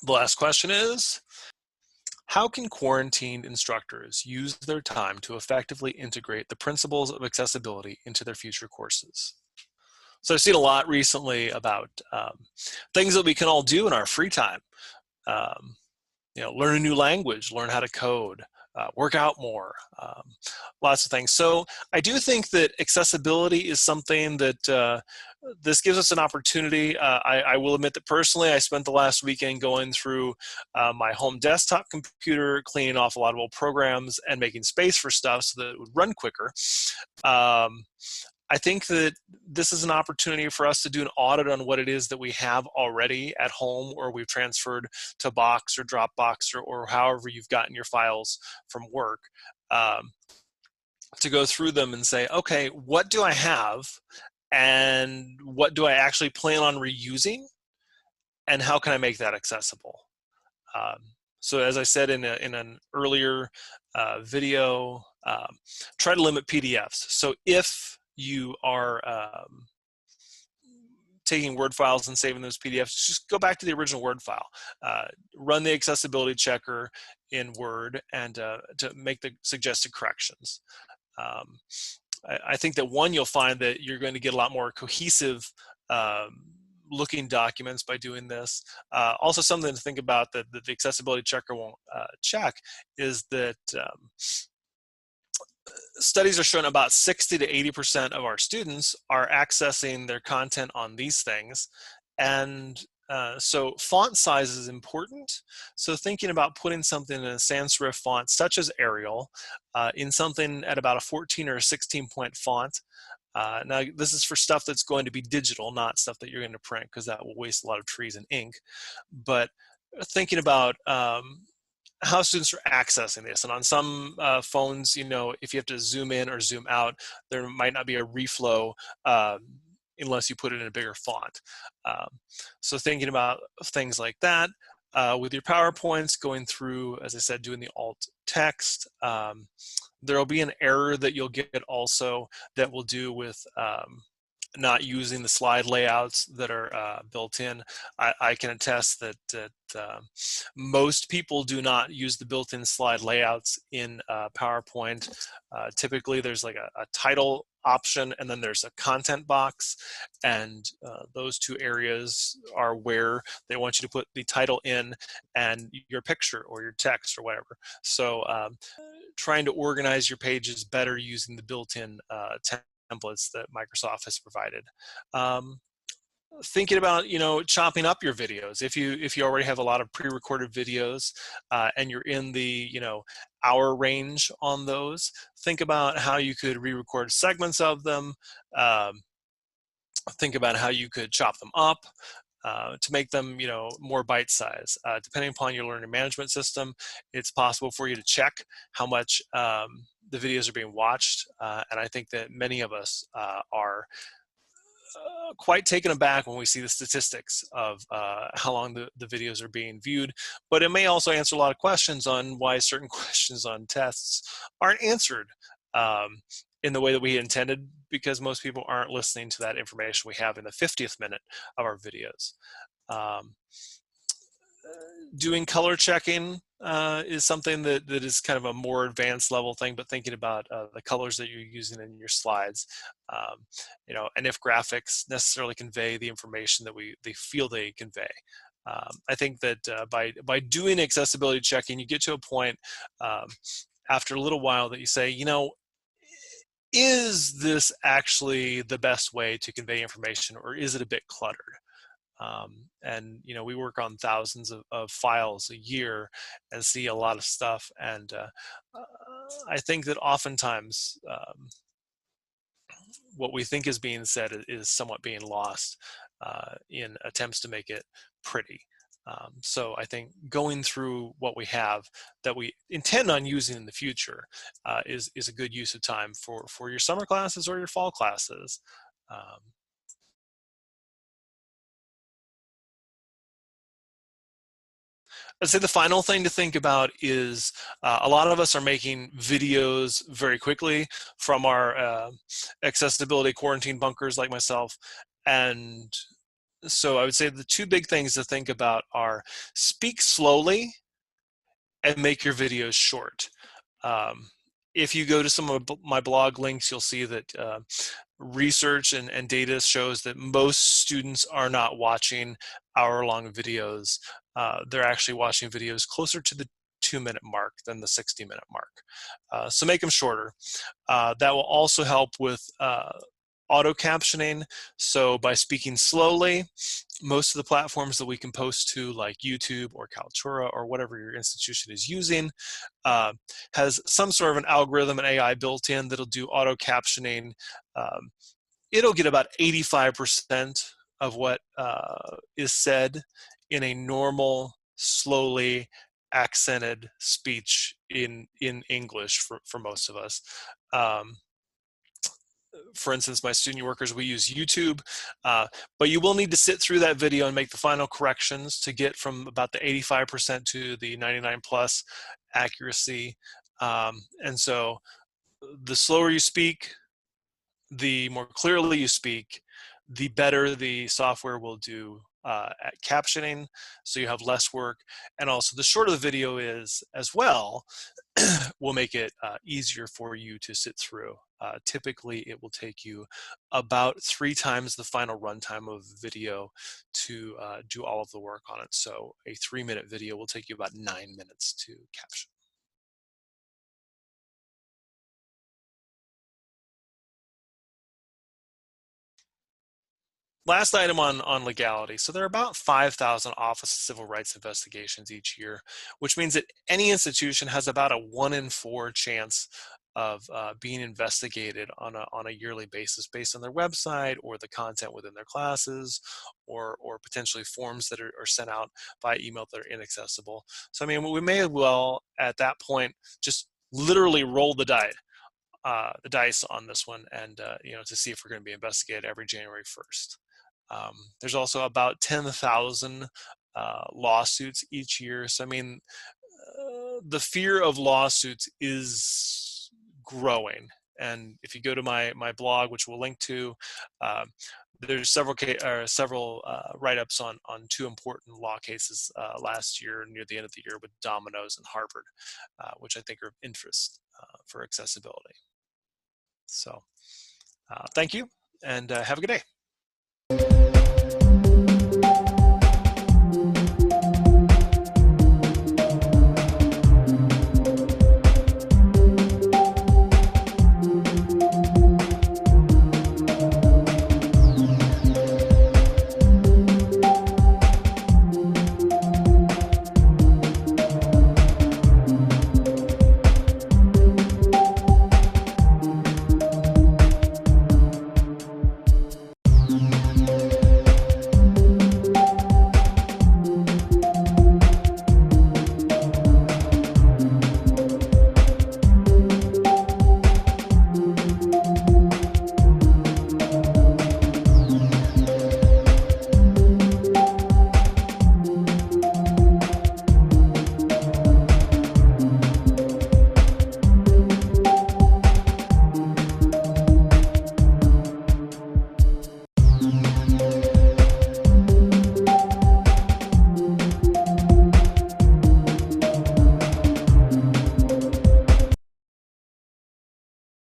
The last question is, how can quarantined instructors use their time to effectively integrate the principles of accessibility into their future courses? So I've seen a lot recently about things that we can all do in our free time. Um, learn a new language, learn how to code, work out more, lots of things. So I do think that accessibility is something that this gives us an opportunity. I will admit that personally, I spent the last weekend going through my home desktop computer, cleaning off a lot of old programs and making space for stuff so that it would run quicker. I think that this is an opportunity for us to do an audit on what it is that we have already at home, or we've transferred to Box or Dropbox or however you've gotten your files from work, to go through them and say, okay, what do I have and what do I actually plan on reusing, and how can I make that accessible? So as I said in an earlier video, try to limit PDFs. So if you are taking Word files and saving those PDFs, just go back to the original Word file. Run the accessibility checker in Word and to make the suggested corrections. I think that you'll find that you're going to get a lot more cohesive looking documents by doing this. Also, something to think about that the accessibility checker won't check is that studies are showing about 60 to 80% of our students are accessing their content on these things. And so font size is important. So thinking about putting something in a sans serif font, such as Arial, in something at about a 14 or a 16 point font. Now, this is for stuff that's going to be digital, not stuff that you're going to print, because that will waste a lot of trees and ink. But thinking about how students are accessing this. And on some phones, if you have to zoom in or zoom out, there might not be a reflow unless you put it in a bigger font. So thinking about things like that. With your PowerPoints, going through, as I said, doing the alt text. There'll be an error that you'll get also that will do with not using the slide layouts that are built in. I can attest that most people do not use the built-in slide layouts in PowerPoint. Typically, there's like a title option, and then there's a content box, and those two areas are where they want you to put the title in and your picture or your text or whatever. So trying to organize your pages better using the built-in templates that Microsoft has provided. Thinking about chopping up your videos. If you already have a lot of pre-recorded videos and you're in the hour range on those, think about how you could re-record segments of them. Think about how you could chop them up to make them more bite-sized. Depending upon your learning management system, it's possible for you to check how much the videos are being watched, and I think that many of us are quite taken aback when we see the statistics of how long the videos are being viewed, but it may also answer a lot of questions on why certain questions on tests aren't answered in the way that we intended, because most people aren't listening to that information we have in the 50th minute of our videos. Doing color checking is something that is kind of a more advanced level thing, but thinking about the colors that you're using in your slides, and if graphics necessarily convey the information that they feel they convey. I think that by doing accessibility checking, you get to a point after a little while that you say, is this actually the best way to convey information, or is it a bit cluttered? And we work on thousands of files a year and see a lot of stuff, and I think that oftentimes what we think is being said is somewhat being lost in attempts to make it pretty. So I think going through what we have that we intend on using in the future is a good use of time for your summer classes or your fall classes. I'd say the final thing to think about is a lot of us are making videos very quickly from our accessibility quarantine bunkers like myself, and So I would say the two big things to think about are speak slowly and make your videos short. Um, if you go to some of my blog links, you'll see that research and data shows that most students are not watching hour-long videos. They're actually watching videos closer to the 2-minute mark than the 60-minute mark. So make them shorter. That will also help with auto captioning. So by speaking slowly, most of the platforms that we can post to, like YouTube or Kaltura or whatever your institution is using, uh, has some sort of an algorithm and AI built in that'll do auto captioning. Um, it'll get about 85% of what is said in a normal, slowly accented speech in English for most of us. Um, for instance, my student workers, we use YouTube, but you will need to sit through that video and make the final corrections to get from about the 85% to the 99 plus accuracy. And so the slower you speak, the more clearly you speak, the better the software will do at captioning, so you have less work. And also the shorter the video is as well, will make it easier for you to sit through. Typically, it will take you about 3 times the final runtime of video to do all of the work on it. So a 3-minute video will take you about 9 minutes to caption. Last item on legality. So there are about 5,000 Office of Civil Rights investigations each year, which means that any institution has about a 1 in 4 chance of being investigated on a yearly basis based on their website or the content within their classes, or potentially forms that are sent out by email that are inaccessible. So I mean, we may as well at that point just literally roll the dice on this one, and to see if we're going to be investigated every January 1st. There's also about 10,000 lawsuits each year. So I mean, the fear of lawsuits is growing. And if you go to my blog, which we'll link to, uh, there's several write-ups on 2 important law cases last year near the end of the year with Domino's and Harvard, which I think are of interest for accessibility. So thank you, and have a good day.